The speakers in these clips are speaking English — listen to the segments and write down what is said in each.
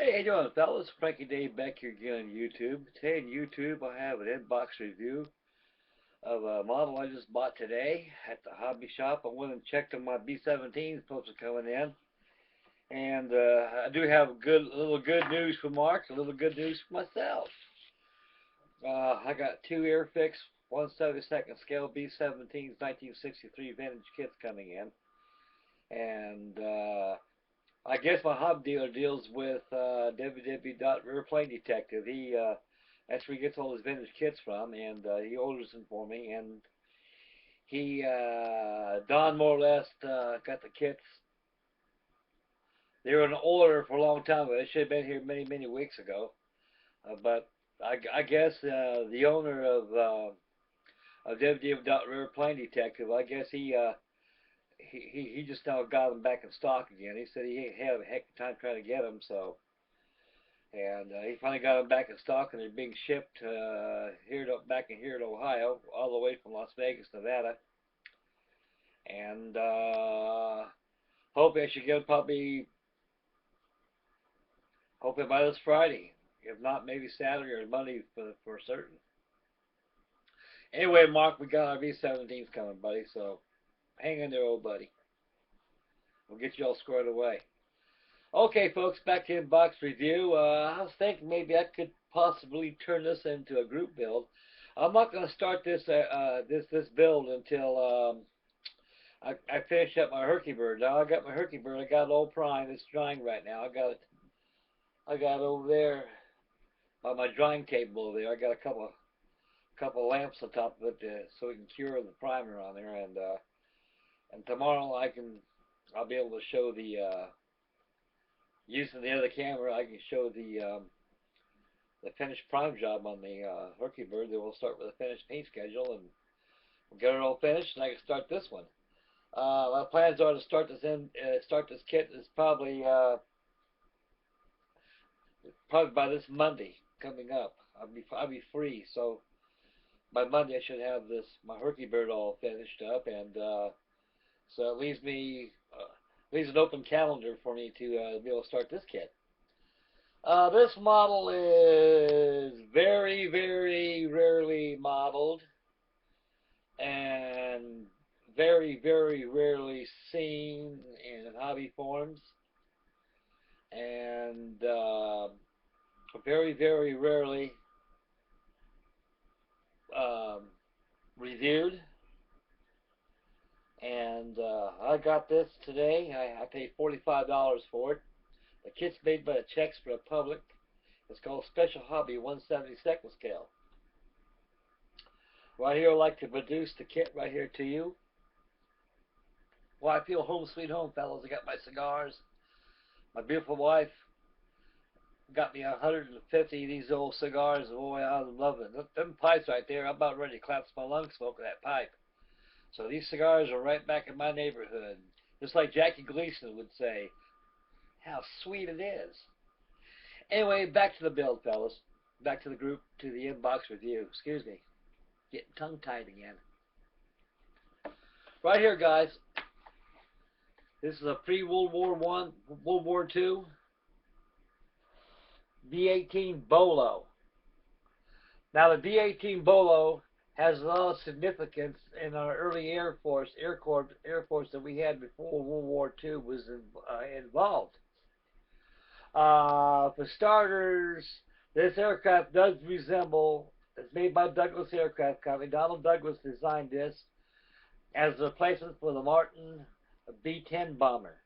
Hey, how you doing, fellas? Frankie Dave back here again on YouTube. Today on YouTube, I have an inbox review of a model I just bought today at the hobby shop. I went and checked on my B-17 supposed to coming in, and I do have a little good news for Mark, a little good news for myself. I got two Airfix 1/72 scale B-17s 1963 vintage kits coming in, and I guess my hobby dealer deals with www.rearplane detective. That's where he gets all his vintage kits from, and he orders them for me. And he, Don more or less got the kits. They were in order for a long time ago. They should have been here many weeks ago. But I guess the owner of www.rearplane detective, I guess he just now got them back in stock again. He said he had a heck of a time trying to get them, so, and he finally got them back in stock, and they're being shipped back in here to Ohio, all the way from Las Vegas, Nevada. And hopefully I should get hopefully by this Friday. If not, maybe Saturday or Monday for certain. Anyway, Mark, we got our V-17s coming, buddy, so hang in there, old buddy. We'll get you all squared away. Okay, folks, back to inbox review. I was thinking maybe I could possibly turn this into a group build. I'm not going to start this build until I finish up my Herky-Bird. Now I got my Herky-Bird. I got it all primed. It's drying right now. I got it over there by my drying table over there. I got a couple lamps on top of it so we can cure the primer on there, and tomorrow I'll be able to show using the other camera, I can show the finished prime job on the Herky-Bird. Then we'll start with a finished paint schedule, and we'll get it all finished, and I can start this one. My plans are to start this kit is probably by this Monday coming up. I'll be free, so by Monday I should have my Herky-Bird all finished up, and so it leaves an open calendar for me to be able to start this kit. This model is very rarely modeled and very rarely seen in hobby forums, and very rarely reviewed. And I got this today. I paid $45 for it. The kit's made by the Czech Republic. It's called Special Hobby 1/72 scale. Right here, I'd like to produce the kit right here to you. Well, I feel home sweet home, fellas. I got my cigars. My beautiful wife got me 150 of these old cigars. Boy, I love it. Them pipes right there, I'm about ready to collapse my lungs smoking that pipe. So these cigars are right back in my neighborhood. Just like Jackie Gleason would say, how sweet it is. Anyway, back to the build, fellas. Back to the inbox review. Excuse me. Getting tongue-tied again. Right here, guys. This is a pre-World War I, World War II B-18 Bolo. Now, the B-18 Bolo has a lot of significance in our early Air Force that we had before World War II was involved. For starters, this aircraft does resemble, it's made by Douglas Aircraft Company. Donald Douglas designed this as a replacement for the Martin B-10 bomber.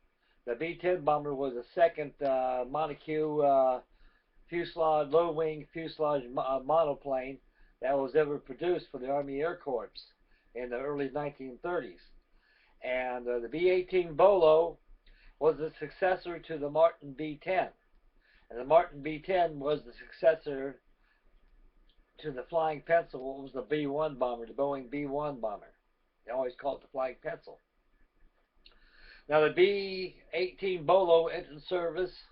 The B-10 bomber was the second monocue fuselage, low-wing fuselage monoplane that was ever produced for the Army Air Corps in the early 1930s. And the B-18 Bolo was the successor to the Martin B-10. And the Martin B-10 was the successor to the Flying Pencil, what was the B-1 bomber, the Boeing B-1 bomber. They always call it the Flying Pencil. Now, the B-18 Bolo entered service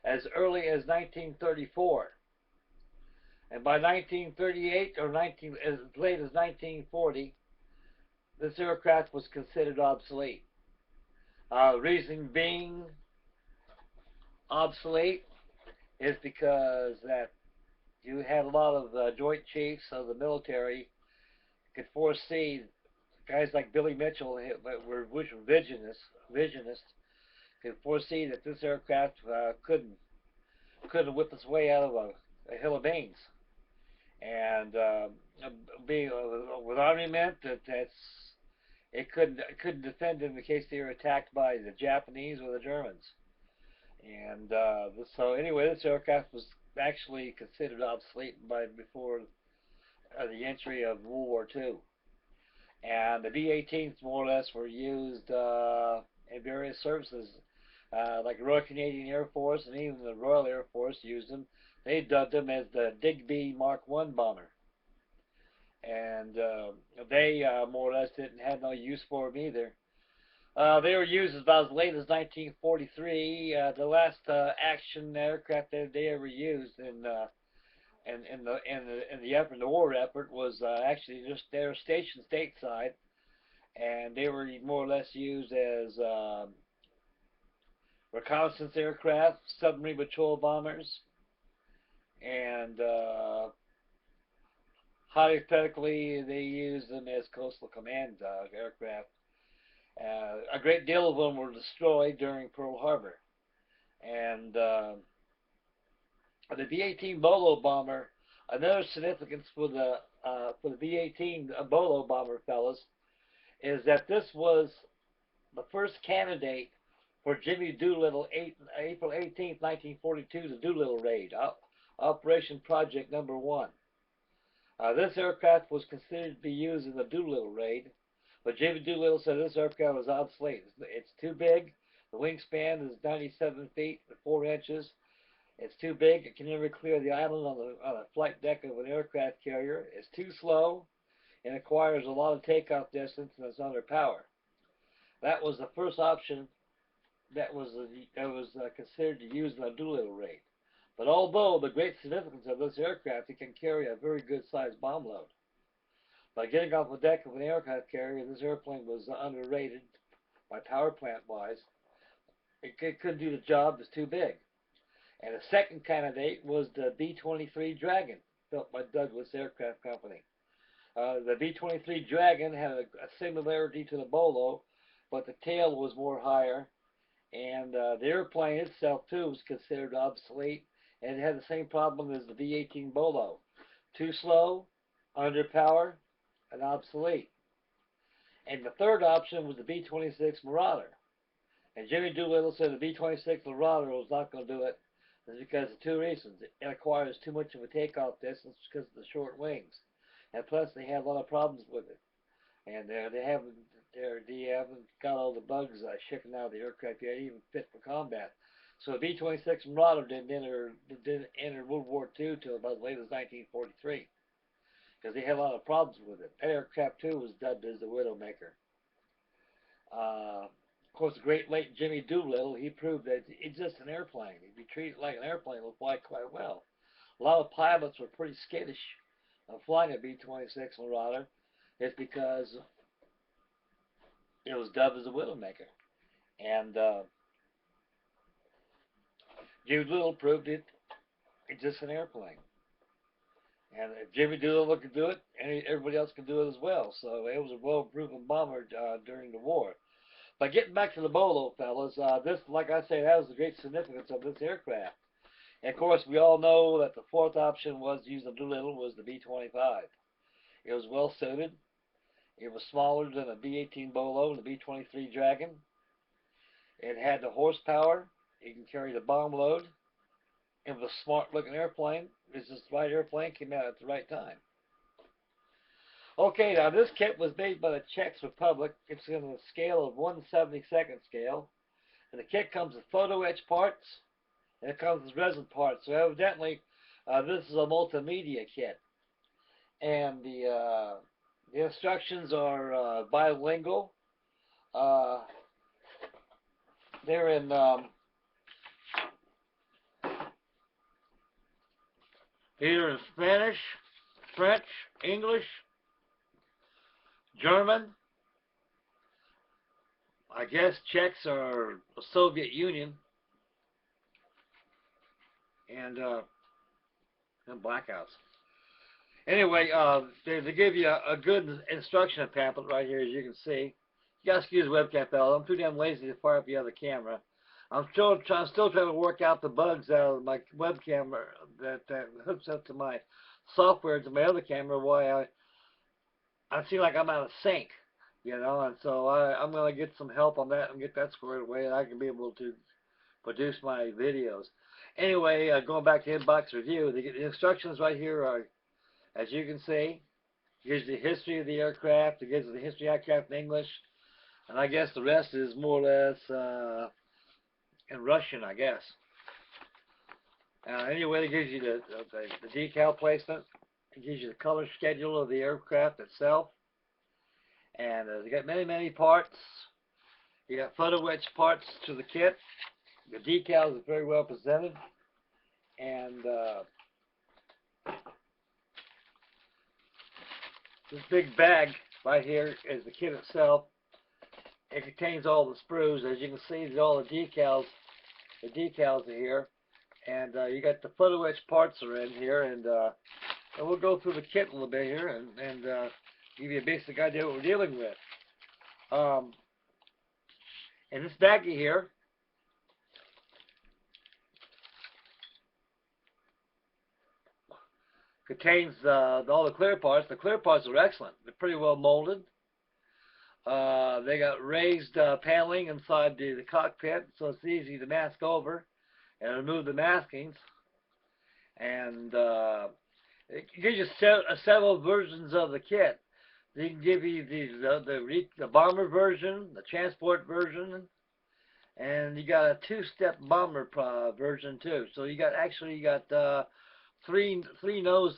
as early as 1934. And by 1938 or as late as 1940, this aircraft was considered obsolete. Reason being obsolete is because that you had a lot of Joint Chiefs of the military could foresee guys like Billy Mitchell which were visionists could foresee that this aircraft couldn't whip its way out of a hill of beans, and being with armament that's it couldn't defend in the case they were attacked by the Japanese or the Germans. And so anyway, this aircraft was actually considered obsolete by before the entry of World War II. And the B-18s more or less were used in various services, like the Royal Canadian Air Force and even the Royal Air Force used them. They dubbed them as the Digby Mark I bomber, and they more or less didn't have no use for them either. They were used about as late as 1943. The last action aircraft that they ever used in the war effort was actually just they were stationed stateside, and they were more or less used as reconnaissance aircraft, submarine patrol bombers, and hypothetically they used them as coastal command aircraft. A great deal of them were destroyed during Pearl Harbor, and the B-18 Bolo bomber. Another significance for the B-18 Bolo bomber, fellas, is that this was the first candidate for Jimmy Doolittle, April 18th, 1942, the Doolittle raid, Operation Project Number 1. This aircraft was considered to be used in the Doolittle raid, but Jimmy Doolittle said this aircraft was obsolete. It's too big. The wingspan is 97 feet 4 inches. It's too big. It can never clear the island on a flight deck of an aircraft carrier. It's too slow and requires a lot of takeoff distance, and it's under power. That was the first option that was considered to use in the Doolittle raid. But although the great significance of this aircraft, it can carry a very good sized bomb load. By getting off the deck of an aircraft carrier, this airplane was underrated by power plant wise. It couldn't do the job. It's too big. And the second candidate was the D23 Dragon, built by Douglas Aircraft Company. The B-23 Dragon had a similarity to the Bolo, but the tail was more higher, and the airplane itself too was considered obsolete, and it had the same problem as the B-18 Bolo: too slow, under power, and obsolete. And the third option was the B-26 Marauder. And Jimmy Doolittle said the B-26 Marauder was not going to do it. It's because of two reasons. It acquires too much of a takeoff distance because of the short wings, and plus they have a lot of problems with it. And they haven't got all the bugs shipping out of the aircraft yet, even fit for combat. So the B-26 Marauder didn't enter World War II till about as late as 1943, because they had a lot of problems with it. That aircraft too was dubbed as the Widowmaker. Of course, the great late Jimmy Doolittle, he proved that it's just an airplane. If you treat it like an airplane, it'll fly quite well. A lot of pilots were pretty skittish of flying a B-26 Marauder. It's because it was dubbed as a Widowmaker. And Jimmy Doolittle proved it's just an airplane. And if Jimmy Doolittle could do it, everybody else could do it as well. So it was a well-proven bomber during the war. But getting back to the Bolo, fellas, this, like I say, that was the great significance of this aircraft. And of course, we all know that the fourth option was to use the Doolittle was the B-25. It was well suited. It was smaller than a B-18 Bolo and the B-23 Dragon. It had the horsepower. It can carry the bomb load. It was a smart-looking airplane. It's just the right airplane, came out at the right time. Okay, now this kit was made by the Czech Republic. It's in a scale of 1/72nd scale. And the kit comes with photo etch parts, and it comes with resin parts. So evidently, this is a multimedia kit. And the instructions are bilingual. They're in either in Spanish, French, English, German. I guess Czechs are the Soviet Union. and blackouts. Anyway, they give you a good instruction pamphlet right here, as you can see. You gotta excuse the webcam, fella. I'm too damn lazy to fire up the other camera. I'm still trying to work out the bugs out of my webcam that hooks up to my software to my other camera. Why I seem like I'm out of sync, you know, and so I'm gonna get some help on that and get that squared away, and I can be able to produce my videos. Anyway, going back to inbox review, the instructions right here are, as you can see, gives the history of the aircraft. It gives the history of the aircraft in English, and I guess the rest is more or less in Russian, I guess. Anyway, it gives you the decal placement. It gives you the color schedule of the aircraft itself, and you got many parts. You got photo etch parts to the kit. The decals are very well presented, and this big bag right here is the kit itself. It contains all the sprues. As you can see, all the decals. The decals are here, and you got the photo etch parts are in here, and we'll go through the kit a little bit here and give you a basic idea of what we're dealing with. In this baggie here, contains all the clear parts. The clear parts are excellent. They're pretty well molded. They got raised paneling inside the cockpit, so it's easy to mask over and remove the maskings. And it gives you several versions of the kit. They can give you the bomber version, the transport version, and you got a two-step bomber version too. So you got three nose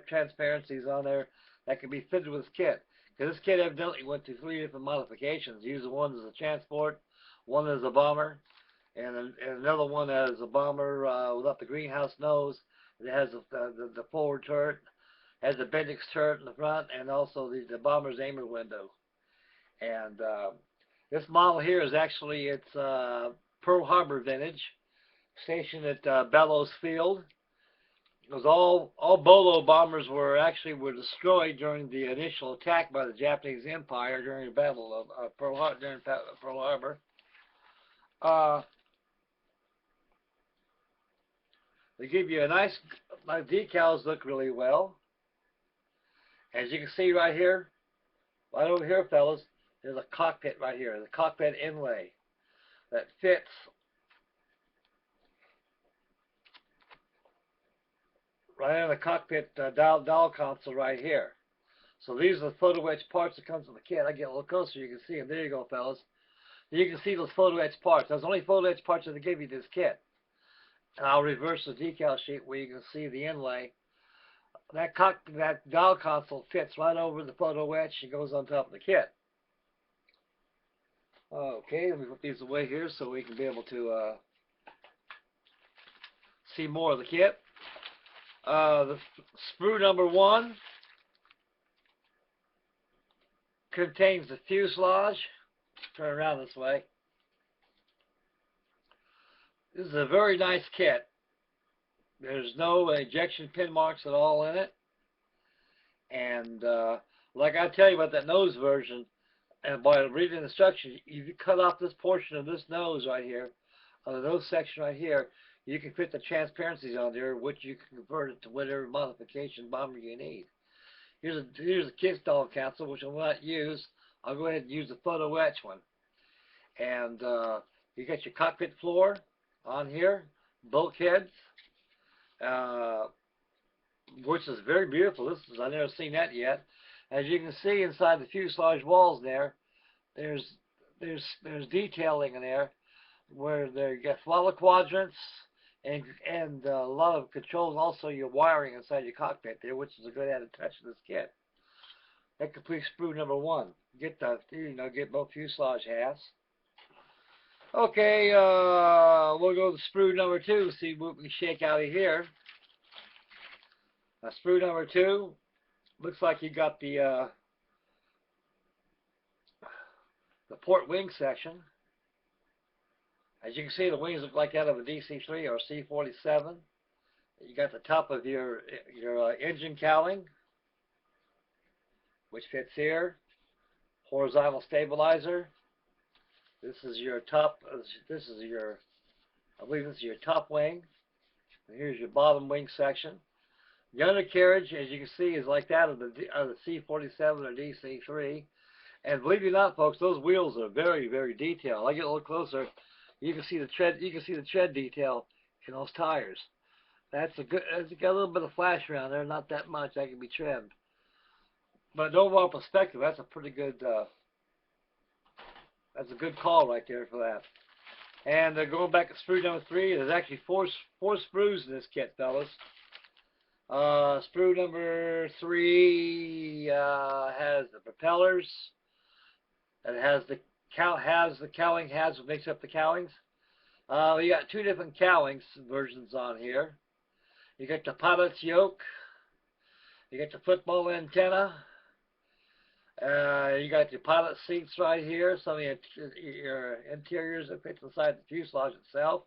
transparencies on there that can be fitted with this kit. Because this kit evidently went through 3 different modifications. Using one as a transport, one as a bomber, and another one as a bomber without the greenhouse nose. It has the forward turret, has the Bendix turret in the front, and also the bomber's aimer window. And this model here is actually it's Pearl Harbor vintage, stationed at Bellows Field. Because all Bolo bombers were destroyed during the initial attack by the Japanese Empire during the Battle of Pearl Harbor. They give you my decals look really well. As you can see right here, right over here, fellas, there's a cockpit right here, the cockpit inlay that fits right on the cockpit dial console right here. So these are the photo etch parts that comes with the kit. I get a little closer, you can see them. There you go, fellas. You can see those photo etch parts. That's the only photo etch parts that they give you this kit. And I'll reverse the decal sheet where you can see the inlay. That dial console fits right over the photo etch and goes on top of the kit. Okay, let me put these away here so we can be able to see more of the kit. The sprue number 1 contains the fuselage. Turn around this way. This is a very nice kit. There's no ejection pin marks at all in it. And like I tell you about that nose version, and by reading the instructions, if you cut off this portion of this nose right here, on the nose section right here, you can fit the transparencies on there, which you can convert it to whatever modification bomber you need. Here's a kit install console, which I will not use. I'll go ahead and use the photo etch one. And you got your cockpit floor on here, bulkheads, which is very beautiful. I've never seen that yet. As you can see inside the fuselage walls there's detailing in there where you got throttle quadrants and a lot of controls, also your wiring inside your cockpit there, which is a good added touch to this kit. That completes sprue number 1. Get both fuselage halves. Okay, we'll go to sprue number 2, see what we can shake out of here. Sprue number 2 looks like you got the port wing section. As you can see, the wings look like that of a DC-3 or C-47. You got the top of your engine cowling, which fits here. Horizontal stabilizer. This is your top. This is your. I believe this is your top wing. And here's your bottom wing section. The undercarriage, as you can see, is like that of the C-47 or DC-3. And believe it or not, folks, those wheels are very, very detailed. I get a little closer, you can see the tread. You can see the tread detail in those tires. That's a good. It's got a little bit of flash around there, not that much. That can be trimmed. But overall perspective, that's a pretty good. That's a good call right there for that. And going back to sprue number 3, there's actually four sprues in this kit, fellas. Sprue number 3 has the propellers. It has the cowling what makes up the cowlings. We got 2 different cowlings versions on here. You got the pilot's yoke. You got the football antenna. You got your pilot seats right here. Some of your interiors that fit inside the fuselage itself.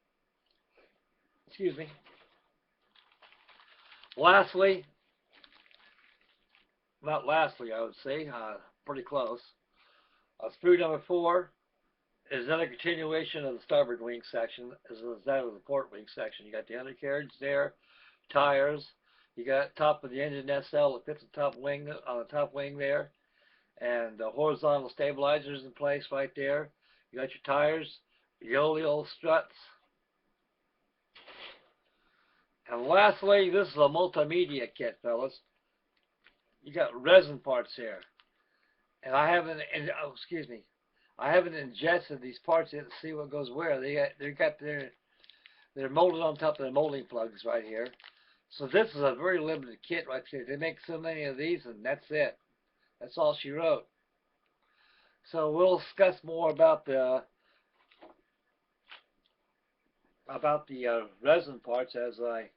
Excuse me. Lastly, not lastly, I would say, pretty close. Sprue number 4 is another continuation of the starboard wing section, as well as that of the port wing section. You got the undercarriage there, tires. You got top of the engine nacelle that fits the top wing on the top wing there, and the horizontal stabilizers in place right there. You got your tires, your old struts. And lastly, this is a multimedia kit, fellas. You got resin parts here. And I haven't, I haven't ingested these parts yet to see what goes where. They're molded on top of the molding plugs right here. So this is a very limited kit right here. They make so many of these, and that's it. That's all she wrote. So we'll discuss more about the resin parts as I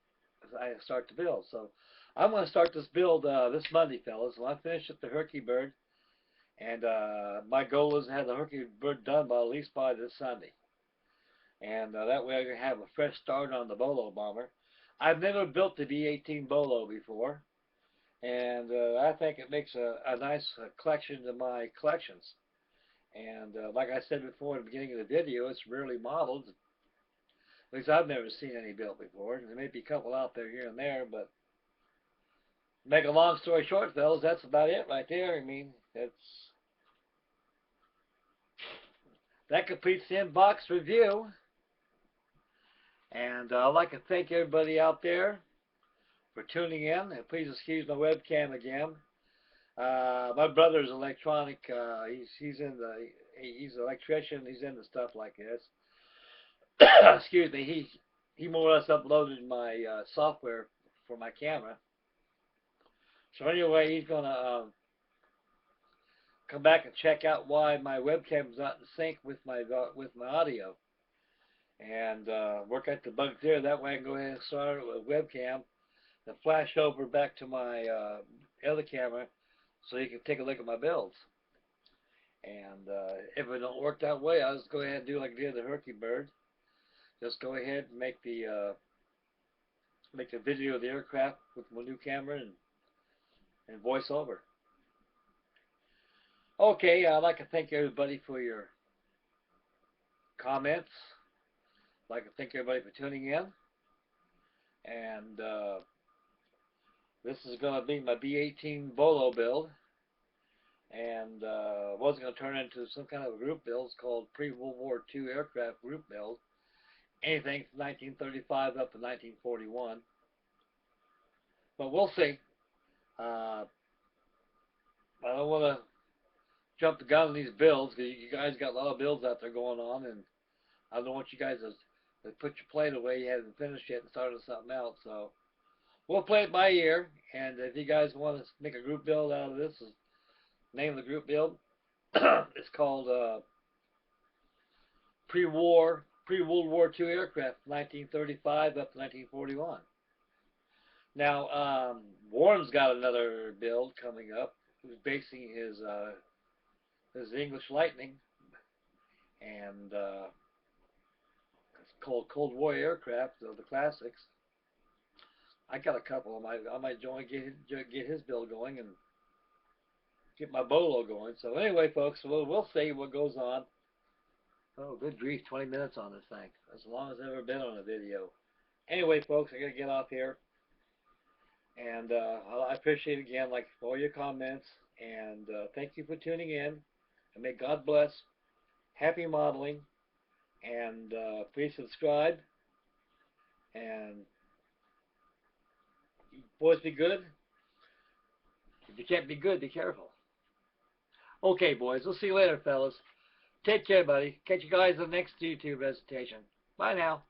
start to build. So I'm going to start this build this Monday, fellas. When I finish with the Herky Bird, and my goal is to have the Herky Bird done by at least by this Sunday, and that way I can have a fresh start on the Bolo bomber. I've never built the B-18 Bolo before, and I think it makes a nice collection to my collections. And like I said before at the beginning of the video, it's rarely modeled. At least I've never seen any built before. There may be a couple out there here and there, but to make a long story short, fellas, that's about it right there. I mean, that completes the inbox review. And I'd like to thank everybody out there for tuning in. And please excuse my webcam again. My brother's electronic. He's an electrician. He's into stuff like this. Excuse me. He more or less uploaded my software for my camera. So anyway, he's gonna come back and check out why my webcam's not in sync with my audio, and work out the bugs there. That way I can go ahead and start it with webcam and flash over back to my other camera so you can take a look at my builds. And if it don't work that way, I'll just go ahead and do like I did the Herky Bird. Just go ahead and make the video of the aircraft with my new camera and voice over. Okay, I'd like to thank everybody for your comments. I'd like to thank everybody for tuning in. And this is going to be my B-18 Bolo build. And was going to turn into some kind of a group build. It's called Pre-World War II Aircraft Group Build. Anything from 1935 up to 1941. But we'll see. I don't want to jump the gun on these builds because you guys got a lot of builds out there going on, and I don't want you guys to put your plate away. You haven't finished yet and started something else. So we'll play it by ear. And if you guys want to make a group build out of this, name of the group build, it's called Pre-World War II Aircraft, 1935 up to 1941. Now, Warren's got another build coming up. He's basing his English Lightning, and called Cold War aircraft, the classics. I got a couple. I might join, get his build going and get my Bolo going. So anyway, folks, we'll see what goes on. Oh, good grief, 20 minutes on this thing. That's as long as I've ever been on a video. Anyway, folks, I got to get off here. And I appreciate, again, like, all your comments. And thank you for tuning in. And may God bless. Happy modeling. And please subscribe. And boys, be good. If you can't be good, be careful. Okay, boys. We'll see you later, fellas. Take care, buddy. Catch you guys in the next YouTube presentation. Bye now.